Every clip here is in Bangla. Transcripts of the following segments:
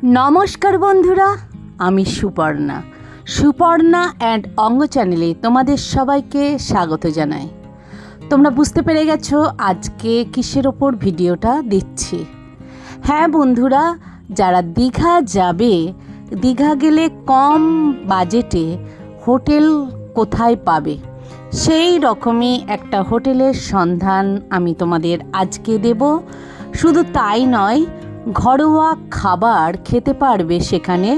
নমস্কার বন্ধুরা, আমি সুপর্ণা অ্যান্ড অঙ্গ চ্যানেলে তোমাদের সবাইকে স্বাগত জানাই। তোমরা বুঝতে পেরে গেছো আজকে কিসের ওপর ভিডিওটা দিচ্ছি। হ্যাঁ বন্ধুরা, যারা দীঘা যাবে, দীঘা গেলে কম বাজেটে হোটেল কোথায় পাবে, সেই রকমই একটা হোটেলের সন্ধান আমি তোমাদের আজকে দেব। শুধু তাই নয়, ঘরোয়া খাবার খেতে পারবে সেখানে,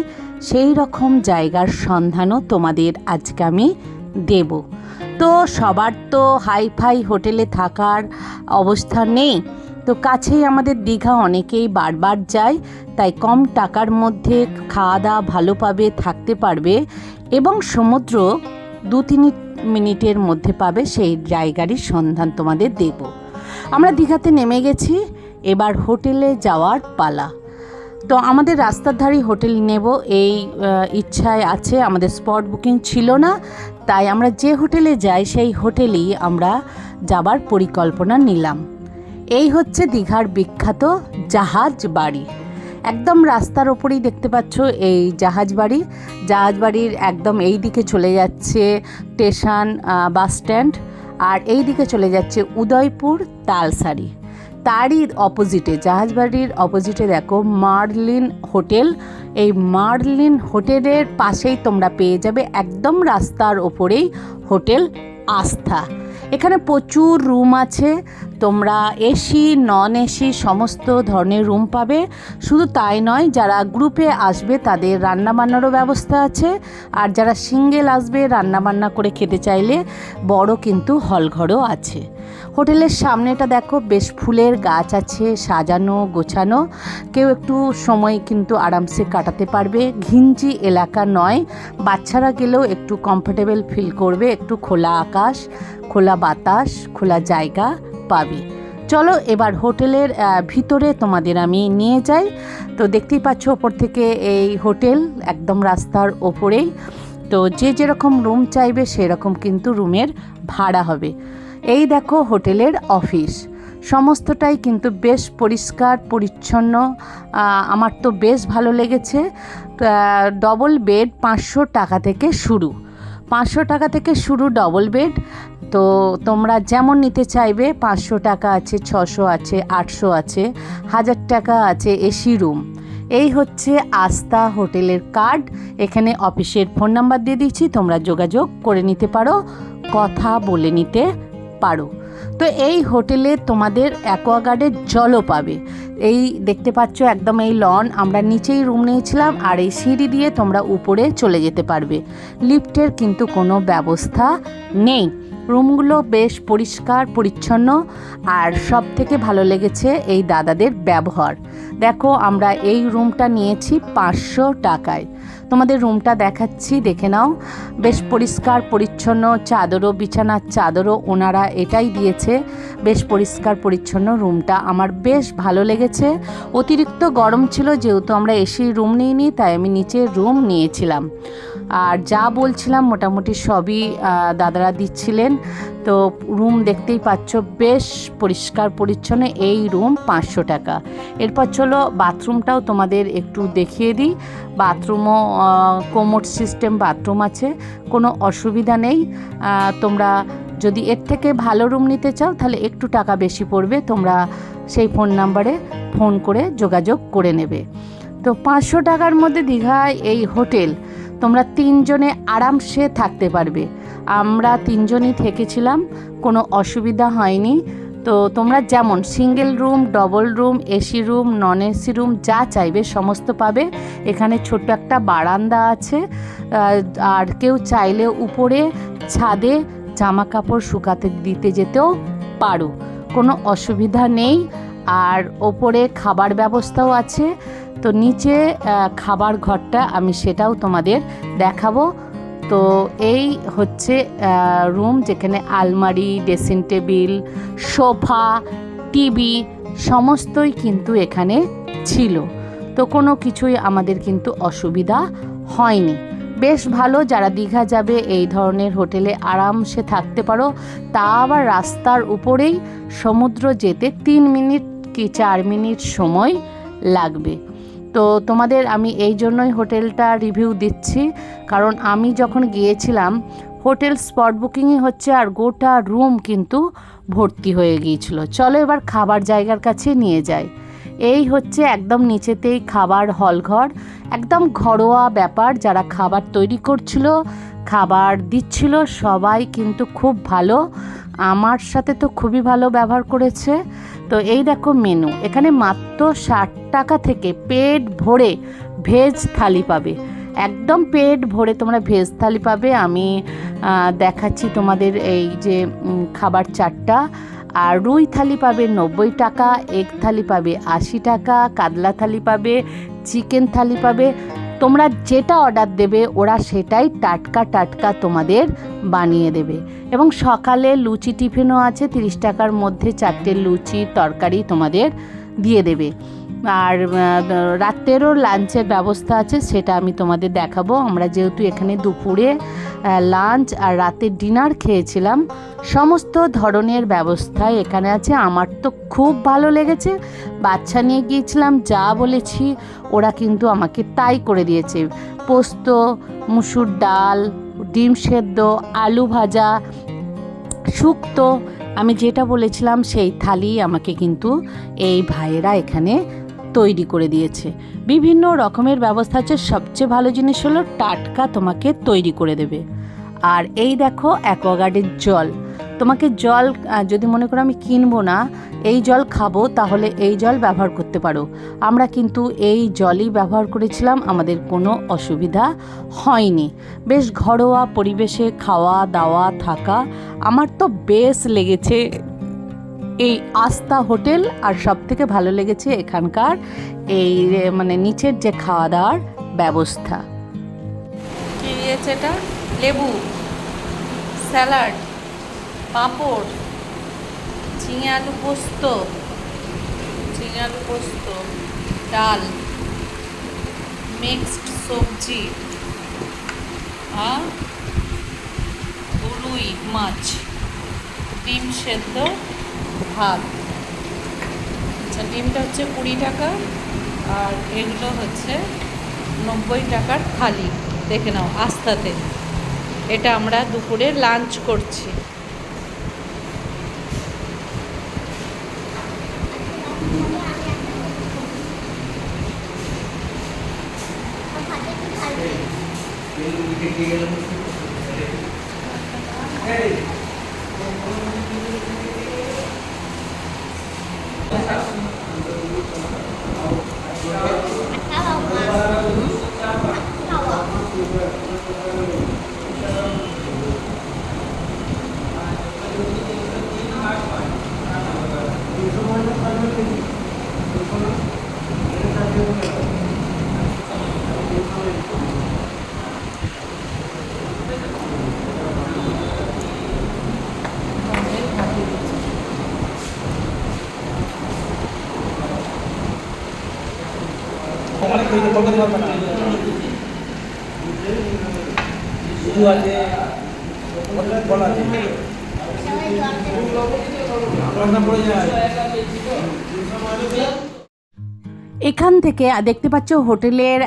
সেই রকম জায়গার সন্ধানও তোমাদের আজকে আমি দেব। তো সবার তো হাইফাই হোটেলে থাকার অবস্থা নেই, তো কাছেই আমাদের দীঘা অনেকেই বারবার যায়, তাই কম টাকার মধ্যে খাওয়া দাওয়া ভালো পাবে, থাকতে পারবে এবং সমুদ্র 2-3 মিনিটের মধ্যে পাবে, সেই জায়গারই সন্ধান তোমাদের দেব। আমরা দীঘাতে নেমে গেছি, এবার হোটেলে যাওয়ার পালা। তো আমাদের রাস্তার ধারেই হোটেল নেব এই ইচ্ছায় আছে, আমাদের স্পট বুকিং ছিল না, তাই আমরা যে হোটেলে যাই সেই হোটেলেই আমরা যাবার পরিকল্পনা নিলাম। এই হচ্ছে দীঘার বিখ্যাত জাহাজ বাড়ি। একদম রাস্তার ওপরেই দেখতে পাচ্ছ এই জাহাজ বাড়ির একদম এই দিকে চলে যাচ্ছে স্টেশন বাস স্ট্যান্ড, আর এই দিকে চলে যাচ্ছে উদয়পুর তালসারি। তারই অপোজিটে, জাহাজবাড়ির অপোজিটে দেখো মার্লিন হোটেল। এই মার্লিন হোটেলের পাশেই তোমরা পেয়ে যাবে একদম রাস্তার ওপরেই হোটেল আস্থা। এখানে প্রচুর রুম আছে, তোমরা এসি নন এসি সমস্ত ধরনের রুম পাবে। শুধু তাই নয়, যারা গ্রুপে আসবে তাদের রান্নাবান্নারও ব্যবস্থা আছে, আর যারা সিঙ্গেল আসবে রান্নাবান্না করে খেতে চাইলে বড় কিন্তু হলঘরও আছে। হোটেলের সামনেটা দেখো বেশ ফুলের গাছ আছে, সাজানো গোছানো, কেউ একটু সময় কিন্তু আরামসে কাটাতে পারবে। ঘিঞ্জি এলাকা নয়, বাচ্চারা গেলেও একটু কমফোর্টেবল ফিল করবে, একটু খোলা আকাশ, খোলা বাতাস, খোলা জায়গা পাবে। চলো এবার হোটেলের ভিতরে তোমাদের আমি নিয়ে যাই। তো দেখতেই পাচ্ছ ওপর থেকে এই হোটেল একদম রাস্তার ওপরেই। তো যে যেরকম রুম চাইবে সেরকম কিন্তু রুমের ভাড়া হবে। এই দেখো হোটেলের অফিস, সমস্তটাই কিন্তু বেশ পরিষ্কার পরিচ্ছন্ন, আমার তো বেশ ভালো লেগেছে। ডবল বেড 500 টাকা থেকে শুরু, 500 টাকা থেকে শুরু ডবল বেড। তো তোমরা যেমন নিতে চাইবে, 500 টাকা আছে, 600 আছে, 800 আছে, 1000 টাকা আছে এসি রুম। এই হচ্ছে আস্থা হোটেলের কার্ড। এখানে অফিসের ফোন নাম্বার দিয়ে দিচ্ছি, তোমরা যোগাযোগ করে নিতে পারো, কথা বলে নিতে পারো। তো এই হোটেলে তোমাদের অ্যাকোয়াগার্ডের জলও পাবে। এই দেখতে পাচ্ছ একদম এই লন, আমরা নিচেই রুম নিয়েছিলাম, আর এই সিঁড়ি দিয়ে তোমরা উপরে চলে যেতে পারবে। লিফটের কিন্তু কোনো ব্যবস্থা নেই। রুমগুলো বেশ পরিষ্কার পরিচ্ছন্ন, আর সব থেকে ভালো লেগেছে এই দাদাদের ব্যবহার। দেখো আমরা এই রুমটা নিয়েছি 500 টাকায়। তোমাদের রুমটা দেখাচ্ছি, দেখে নাও। বেশ পরিষ্কার পরিচ্ছন্ন, চাদরও, বিছানার চাদরও ওনারা এটাই দিয়েছে। বেশ পরিষ্কার পরিচ্ছন্ন রুমটা আমার বেশ ভালো লেগেছে। অতিরিক্ত গরম ছিল, যেহেতু আমরা এসি রুম নিইনি, তাই আমি নিচে রুম নিয়েছিলাম। আর যা বলছিলাম মোটামুটি সবই দাদারা দিচ্ছিলেন। তো রুম দেখতেই পাচ্ছ বেশ পরিষ্কার পরিচ্ছন্ন। এই রুম 500 টাকা। এরপর চলো বাথরুমটাও তোমাদের একটু দেখিয়ে দিই। বাথরুমও কোমোড সিস্টেম বাথরুম আছে, কোনো অসুবিধা নেই। তোমরা যদি এর থেকে ভালো রুম নিতে চাও তাহলে একটু টাকা বেশি পড়বে, তোমরা সেই ফোন নাম্বারে ফোন করে যোগাযোগ করে নেবে। তো 500 টাকার মধ্যে দীঘায় এই হোটেল, তোমরা 3 জনে আরামসে থাকতে পারবে। আমরা 3 জনই থেকেছিলাম, কোনো অসুবিধা হয়নি। তো তোমরা যেমন single room, double room, AC room, non AC room যা চাইবে সমস্ত পাবে। এখানে ছোট্ট একটা বারান্দা আছে, আর কেউ চাইলে উপরে ছাদে জামা কাপড় শুকাতে দিতে যেতেও পারো, কোনো অসুবিধা নেই। আর ওপরে খাবার ব্যবস্থাও আছে। তো নিচে খাবার ঘরটা আমি সেটাও তোমাদের দেখাবো। তো এই হচ্ছে রুম, যেখানে আলমারি, ড্রেসিং টেবিল, সোফা, টিভি সমস্তই কিন্তু এখানে ছিল। তো কোনো কিছুই আমাদের কিন্তু অসুবিধা হয়নি। বেশ ভালো, যারা দীঘা যাবে এই ধরনের হোটেলে আরামসে থাকতে পারো। তা আবার রাস্তার উপরেই, সমুদ্র যেতে 3 মিনিট কি 4 মিনিট সময় লাগবে। তো তোমাদের আমি এই জন্যই হোটেলটা রিভিউ দিচ্ছি, কারণ আমি যখন গিয়েছিলাম হোটেল স্পট বুকিংই হচ্ছে আর গোটা রুম কিন্তু ভর্তি হয়ে গিয়েছিল। চলো এবার খাবার জায়গার কাছে নিয়ে যাই। এই হচ্ছে একদম নিচেতেই খাবার হলঘর, একদম ঘরোয়া ব্যাপার। যারা খাবার তৈরি করছিল, খাবার দিচ্ছিল, সবাই কিন্তু খুব ভালো, আমার সাথে তো খুবই ভালো ব্যবহার করেছে। তো এই দেখো মেনু, এখানে মাত্র 60 টাকা থেকে পেট ভরে ভেজ থালি পাবে, একদম পেট ভরে তোমরা ভেজ থালি পাবে। আমি দেখাচ্ছি তোমাদের এই যে খাবার চারটা। আর রুই থালি পাবে 90 টাকা, এগ থালি পাবে 80 টাকা, কাতলা থালি পাবে, চিকেন থালি পাবে। তোমরা যেটা অর্ডার দেবে ওরা সেটাই টাটকা টাটকা তোমাদের বানিয়ে দেবে। এবং সকালে লুচি টিফিনও আছে, 30 টাকার মধ্যে 4টে লুচি তরকারি তোমাদের দিয়ে দেবে। আর রাত্রেরও লাঞ্চের ব্যবস্থা আছে, সেটা আমি তোমাদের দেখাবো। আমরা যেহেতু এখানে দুপুরে লাঞ্চ আর রাতের ডিনার খেয়েছিলাম, সমস্ত ধরনের ব্যবস্থাই এখানে আছে। আমার তো খুব ভালো লেগেছে, বাচ্চা নিয়ে গিয়েছিলাম, যা বলেছি ওরা কিন্তু আমাকে তাই করে দিয়েছে। পোস্ত, মুসুর ডাল, ডিম সেদ্ধ, আলু ভাজা, শুক্তো, আমি যেটা বলেছিলাম সেই থালি আমাকে কিন্তু এই ভাইয়েরা এখানে তৈরি করে দিয়েছে। বিভিন্ন রকমের ব্যবস্থা আছে, সবচেয়ে ভালো জিনিস হলো টাটকা তোমাকে তৈরি করে দেবে। আর এই দেখো অ্যাকোয়াগার্ডের জল, তোমাকে জল যদি মনে করো আমি কিনবো না, এই জল খাবো, তাহলে এই জল ব্যবহার করতে পারো। আমরা কিন্তু এই জলই ব্যবহার করেছিলাম, আমাদের কোনো অসুবিধা হয়নি। বেশ ঘরোয়া পরিবেশে খাওয়া দাওয়া থাকা, আমার তো বেশ লেগেছে এই আস্থা হোটেল। আর সব থেকে ভালো লেগেছে এখানকার এই মানে নিচের যে খাওয়া দাওয়ার ব্যবস্থা। কি দিয়েছে এটা? লেবু, স্যালাড, পাঁপড়, ঝিঙে আলু পোস্ত, ডাল, মিক্সড সবজি আর রুই মাছ, ডিম সেদ্ধ, ভাত। আচ্ছা, ডিমটা হচ্ছে 20 টাকা আর এগুলো হচ্ছে 90 টাকার থালি। দেখে নাও আস্তাতে। এটা আমরা দুপুরে লাঞ্চ করছি। এখান থেকে দেখতে পাচ্ছ হোটেলের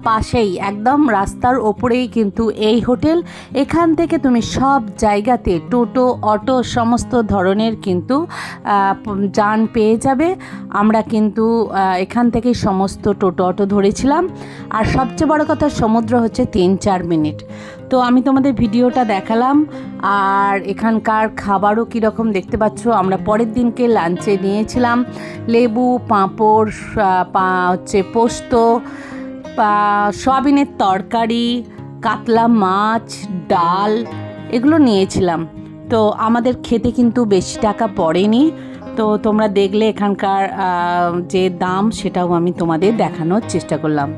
পাশেই একদম রাস্তার ওপরেই কিন্তু এই হোটেল। এখান থেকে তুমি সব জায়গাতে টোটো, অটো, সমস্ত ধরনের কিন্তু যান পেয়ে যাবে। আমরা কিন্তু এখান থেকেই সমস্ত টোটো অটো ধরেছিলাম। আর সবচেয়ে বড় কথা, সমুদ্র হচ্ছে 3-4 মিনিট। তো আমি তোমাদের ভিডিওটা দেখালাম। আর এখানকার খাবারও কীরকম দেখতে পাচ্ছ। আমরা পরের দিনকে লাঞ্চে নিয়েছিলাম লেবু, পাঁপড়, হচ্ছে পোস্ত, সয়াবিনের তরকারি, কাতলা মাছ, ডাল, এগুলো নিয়েছিলাম। তো আমাদের খেতে কিন্তু বেশি টাকা পড়েনি। তো তোমরা দেখলে এখানকার যে দাম সেটাও আমি তোমাদের দেখানোর চেষ্টা করলাম।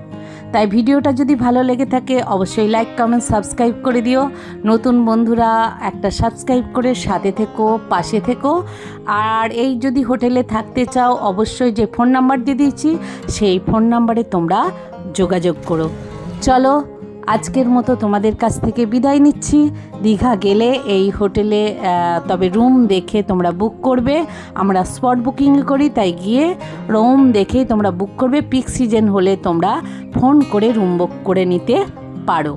তাই ভিডিওটা যদি ভালো লেগে থাকে অবশ্যই লাইক, কমেন্ট, সাবস্ক্রাইব করে দিও। নতুন বন্ধুরা একটা সাবস্ক্রাইব করে সাথে থেকো, পাশে থেকো। আর এই যদি হোটেলে থাকতে চাও অবশ্যই যে ফোন নাম্বার দিয়ে দিয়েছি সেই ফোন নাম্বারে তোমরা যোগাযোগ করো। চলো আজকের মতো তোমাদের কাছ থেকে বিদায় নিচ্ছি। দীঘা গেলে এই হোটেলে তবে রুম দেখে তোমরা বুক করবে। আমরা স্পট বুকিং করি, তাই গিয়ে রুম দেখেই তোমরা বুক করবে। পিক সিজন হলে তোমরা ফোন করে রুম বুক করে নিতে পারো।